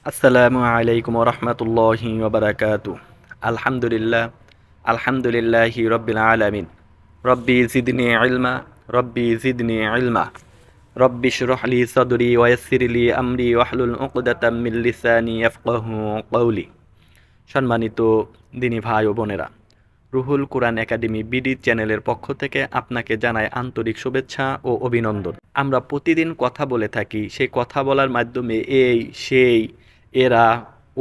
আসসালামু আলাইকুম রহমতুল্লাহি ওবরাকাতু। আলহামদুলিল্লাহ, আলহামদুলিল্লাহি রব্বিল আলামিন। রব্বি জিদনি ইলমা, রব্বি জিদনি ইলমা, রব্বি শরহ লি সদরি ওয়াইসির লি আমরি ওয়াহলুল উকদাতাম মিন লিসানি ইয়াফকাহু কওলি। সম্মানিত দিনী ভাই ও বোনেরা, রুহুল কুরআন একাডেমি বিডি চ্যানেলের পক্ষ থেকে আপনাকে জানাই আন্তরিক শুভেচ্ছা ও অভিনন্দন। আমরা প্রতিদিন কথা বলে থাকি, সেই কথা বলার মাধ্যমে এই সেই, এরা,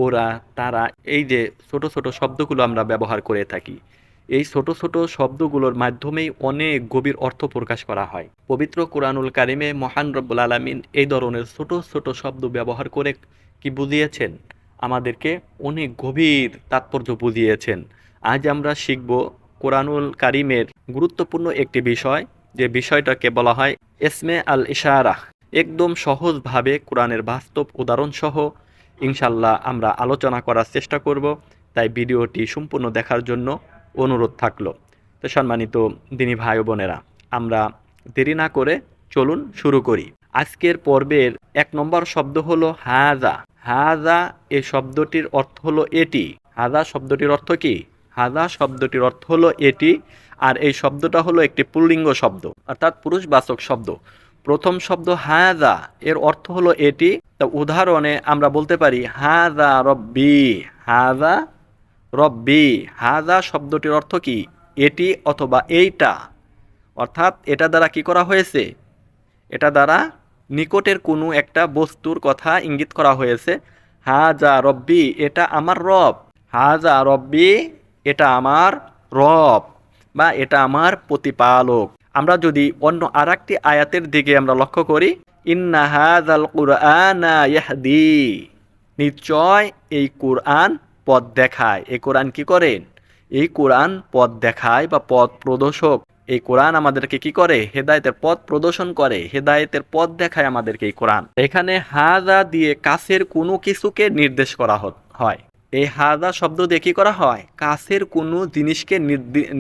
ওরা, তারা, এই যে ছোট ছোট শব্দগুলো আমরা ব্যবহার করে থাকি, এই ছোট ছোট শব্দগুলোর মাধ্যমেই অনেক গভীর অর্থ প্রকাশ করা হয়। পবিত্র কুরআনুল কারিমে মহান রব্বুল আলামিন এই ধরনের ছোট ছোট শব্দ ব্যবহার করে কি বুঝিয়েছেন? আমাদেরকে অনেক গভীর তাৎপর্য বুঝিয়েছেন। আজ আমরা শিখব কোরআনুল কারিমের গুরুত্বপূর্ণ একটি বিষয়, যে বিষয়টাকে বলা হয় এসমে আল ইশারা। একদম সহজভাবে কোরআনের বাস্তব উদাহরণ সহ ইনশাল্লাহ আমরা আলোচনা করার চেষ্টা করব। তাই ভিডিওটি সম্পূর্ণ দেখার জন্য অনুরোধ থাকলো। তো সম্মানিত দিনী ভাই ও বোনেরা, আমরা দেরি না করে চলুন শুরু করি। আজকের পর্বের 1 নম্বর শব্দ হলো হাজা। হাজা এই শব্দটির অর্থ হলো এটি। হাজা শব্দটির অর্থ কি? হাজা শব্দটির অর্থ হলো এটি, আর এই শব্দটা হলো একটি পুল্লিঙ্গ শব্দ, অর্থাৎ পুরুষবাচক শব্দ। প্রথম শব্দ হাজা, এর অর্থ হলো এটি। তা উদাহরণে আমরা বলতে পারি হাজা রব্বি, হাজা রব্বি। হাজা শব্দটির অর্থ কি? এটি অথবা এইটা, অর্থাৎ এটা দ্বারা কি করা হয়েছে? এটা দ্বারা নিকটের কোনো একটা বস্তুর কথা ইঙ্গিত করা হয়েছে। হাজা রব্বি, এটা আমার রব। হাজা রব্বি, এটা আমার রব, বা এটা আমার প্রতিপালক। আমরা যদি অন্য আরেকটি আয়াতের দিকে আমরা লক্ষ্য করি, ইন্না হাযাল কুরআনা ইয়াহদি, নিশ্চয় এই কোরআন পথ দেখায়। এই কোরআন কি করেন? এই কোরআন পথ দেখায় বা পথ প্রদর্শক। এই কোরআন আমাদেরকে কি করে? হেদায়েতের পথ প্রদর্শন করে, হেদায়েতের পথ দেখায় আমাদেরকে এই কোরআন। এখানে হাজা দিয়ে কাছের কোনো কিছুকে নির্দেশ করা হয়। এই হাজা শব্দ দিয়ে কি করা হয়? কাছের কোনো জিনিসকে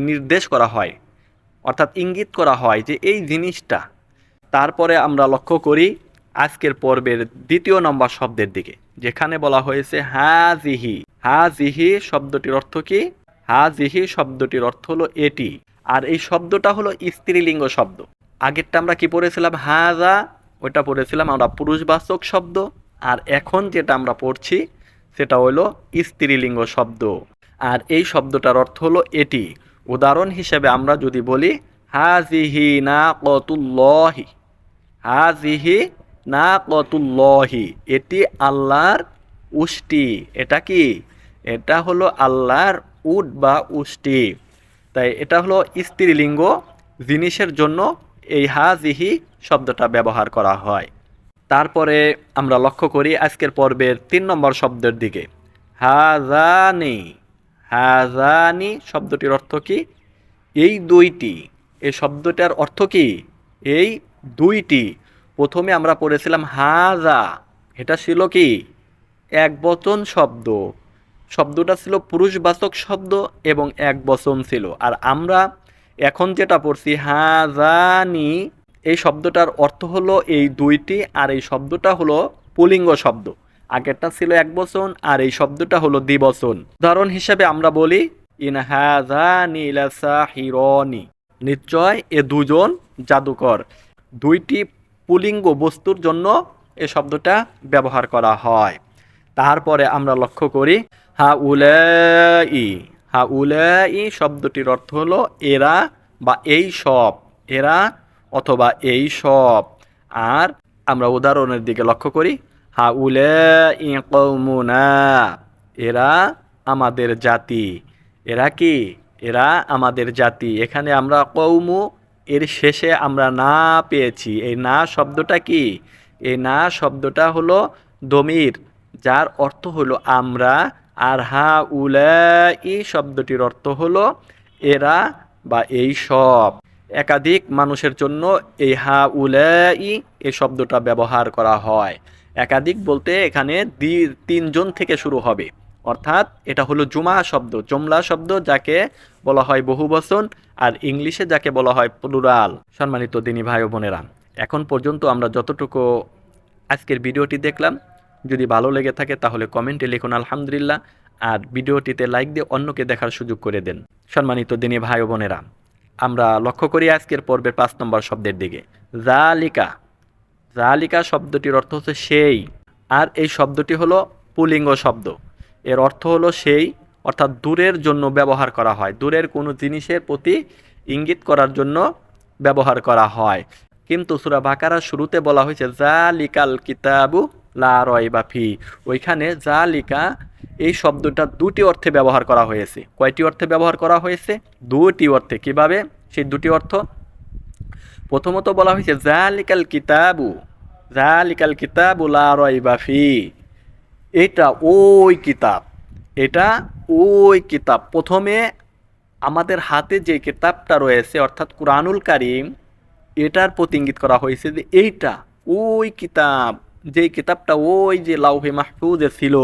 নির্দেশ করা হয়, অর্থাৎ ইঙ্গিত করা হয় যে এই জিনিসটা। তারপরে আমরা লক্ষ্য করি আজকের পর্বের 2 নম্বর শব্দের দিকে, যেখানে বলা হয়েছে হাজিহি। হাজিহি শব্দটির অর্থ কি? হাজিহি শব্দটির অর্থ হলো এটি, আর এই শব্দটা হলো স্ত্রীলিঙ্গ শব্দ। আগেরটা আমরা কি পড়েছিলাম? হাজা, ওইটা পড়েছিলাম আমরা পুরুষবাচক শব্দ। আর এখন যেটা আমরা পড়ছি সেটা হলো স্ত্রীলিঙ্গ শব্দ, আর এই শব্দটার অর্থ হলো এটি। উদাহরণ হিসেবে আমরা যদি বলি হাজিহি নাকাতুল্লাহি, হাজিহি নাকাতুল্লাহি, এটি আল্লাহর উষ্টি। এটা কি? এটা হলো আল্লাহর উট বা উষ্টি। তাই এটা হলো স্ত্রীলিঙ্গ জিনিসের জন্য এই হাজিহি শব্দটা ব্যবহার করা হয়। তারপরে আমরা লক্ষ্য করি আজকের পর্বের 3 নম্বর শব্দের দিকে, হাজানি। হাজানি শব্দটির অর্থ কি? এই দুইটি। এই শব্দটার অর্থ কি? এই দুইটি। প্রথমে আমরা পড়েছিলাম হাজা, এটা ছিল কি? একবচন শব্দ। শব্দটা ছিল পুরুষবাচক শব্দ এবং একবচন ছিল। আর আমরা এখন যেটা পড়ছি হাজানি, এই শব্দটার অর্থ হলো এই দুইটি, আর এই শব্দটা হলো পুল্লিঙ্গ শব্দ। আগেরটা ছিল একবচন, আর এই শব্দটা হলো দ্বিবচন। উদাহরণ হিসেবে আমরা বলি ইন হাযানি লাসাহিরানি, নিশ্চয় এ দুজন জাদুকর। দুইটি পুল্লিঙ্গ বস্তুর জন্য এ শব্দটা ব্যবহার করা হয়। তারপরে আমরা লক্ষ্য করি হাউলাই। হাউলাই শব্দটির অর্থ হলো এরা বা এই সব, এরা অথবা এই সব। আর আমরা উদাহরণের দিকে লক্ষ্য করি হাউলাই কওমুনা, এরা আমাদের জাতি। এরা কি? এরা আমাদের জাতি। এখানে আমরা কওমু এর শেষে আমরা না পেয়েছি। এই না শব্দটা কি? এই না শব্দটা হলো দমির, যার অর্থ হলো আমরা। আর হাউলাই শব্দটির অর্থ হলো এরা বা এই সব। একাধিক মানুষের জন্য এই হাউলাই এই শব্দটা ব্যবহার করা হয়। একাধিক বলতে এখানে 3 জন থেকে শুরু হবে, অর্থাৎ এটা হলো জুমা শব্দ, জুমলা শব্দ, যাকে বলা হয় বহুবচন, আর ইংলিশে যাকে বলা হয় প্লুরাল। সম্মানিত দিনী ভাই ও বোনেরা, এখন পর্যন্ত আমরা যতটুকু আজকের ভিডিওটি দেখলাম, যদি ভালো লেগে থাকে তাহলে কমেন্টে লিখুন আলহামদুলিল্লাহ, আর ভিডিওটিতে লাইক দিয়ে অন্যকে দেখার সুযোগ করে দেন। সম্মানিত দিনী ভাই ও বোনেরা, আমরা লক্ষ্য করি আজকের পর্বের 5 নম্বর শব্দের দিকে। জালিকা। জালিকা শব্দটির অর্থ হচ্ছে সেই, আর এই শব্দটি হলো পুলিঙ্গ শব্দ। এর অর্থ হলো সেই, অর্থাৎ দূরের জন্য ব্যবহার করা হয়, দূরের কোনো জিনিসের প্রতি ইঙ্গিত করার জন্য ব্যবহার করা হয়। কিন্তু সূরা বাকারার শুরুতে বলা হয়েছে জালিকাল কিতাবু লা রাইবা ফি। ওইখানে জালিকা এই শব্দটা দুটি অর্থে ব্যবহার করা হয়েছে। কয়টি অর্থে ব্যবহার করা হয়েছে? দুটি অর্থে। কিভাবে সেই দুটি অর্থ? প্রথমত বলা হয়েছে জালিকাল কিতাবু, জালিকাল কিতাবু লা রাইবা ফি। এটা ওই কিতাব, এটা ওই কিতাব। প্রথমে আমাদের হাতে যে কিতাবটা রয়েছে অর্থাৎ কুরআনুল কারীম, এটার প্রতি ইঙ্গিত করা হয়েছে যে এইটা ওই কিতাব, যেই কিতাবটা ওই যে লাউহে মাহফুজে ছিল,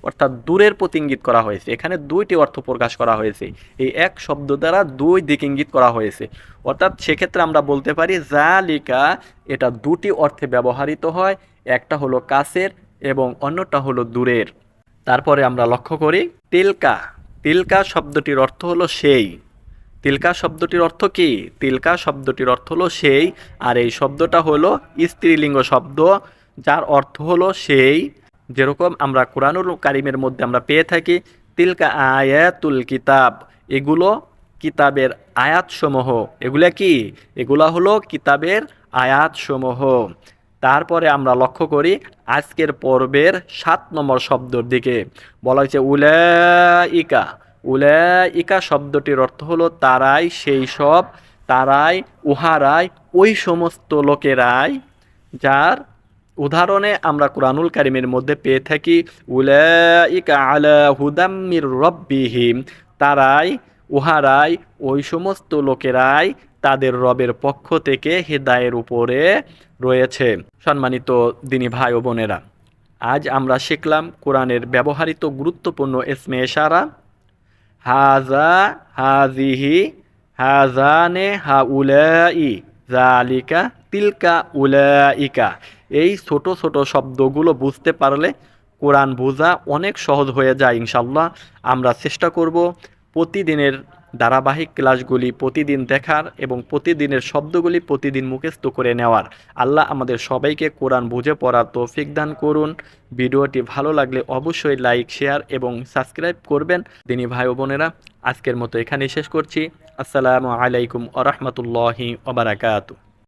অর্থাৎ দূরের প্রতি ইঙ্গিত করা হয়েছে। এখানে দুইটি অর্থ প্রকাশ করা হয়েছে, এই এক শব্দ দ্বারা দুই দিক ইঙ্গিত করা হয়েছে। অর্থাৎ সেক্ষেত্রে আমরা বলতে পারি জালিকা এটা দুটি অর্থে ব্যবহৃত হয়, একটা হলো কাছের এবং অন্যটা হলো দূরের। তারপরে আমরা লক্ষ্য করি তিলকা। তিলকা শব্দটির অর্থ হলো সেই। তিলকা শব্দটির অর্থ কি? তিলকা শব্দটির অর্থ হলো সেই, আর এই শব্দটা হলো স্ত্রীলিঙ্গ শব্দ, যার অর্থ হলো সেই। যেরকম আমরা কুরআনুল কারীমের মধ্যে আমরা পেয়ে থাকি তিলকা আয়াতুল কিতাব, এগুলো কিতাবের আয়াতসমূহ। এগুলা কি? এগুলা হলো কিতাবের আয়াতসমূহ। তারপরে আমরা লক্ষ্য করি আজকের পর্বের 7 নম্বর শব্দের দিকে। বলা হয়েছে উলাইকা। উলাইকা শব্দটির অর্থ হলো তারাই, সেই সব, তারাই, উহারাই, ওই সমস্ত লোকেরাই, যার উদাহরণে আমরা কুরআনুল কারীমের মধ্যে পেয়ে থাকি উলাইকা আলা হুদাম মির রব্বিহিম। তারাই, উহারাই, ওই সমস্ত লোকেরাই তাদের রবের পক্ষ থেকে হেদায়ের উপরে রয়েছে। সম্মানিত দিনী ভাই ও বোনেরা, আজ আমরা শিখলাম কোরআনের ব্যবহৃত গুরুত্বপূর্ণ ইসমে ইশারা হাজা, হাজিহি, হাজানে, হাউলাই, জালিকা, তিলকা, উলাইকা। এই ছোট ছোট শব্দগুলো বুঝতে পারলে কোরআন বোঝা অনেক সহজ হয়ে যায় ইনশাল্লাহ। আমরা চেষ্টা করব প্রতিদিনের ধারাবাহিক ক্লাসগুলি প্রতিদিন দেখার এবং প্রতিদিনের শব্দগুলি প্রতিদিন মুখস্থ করে নেওয়ার। আল্লাহ আমাদের সবাইকে কোরআন বুঝে পড়ার তৌফিক দান করুন। ভিডিওটি ভালো লাগলে অবশ্যই লাইক, শেয়ার এবং সাবস্ক্রাইব করবেন। দিনী ভাই ও বোনেরা, আজকের মতো এখানেই শেষ করছি। আসসালামু আলাইকুম ওয়া রাহমাতুল্লাহি ওয়া বারাকাতুহু।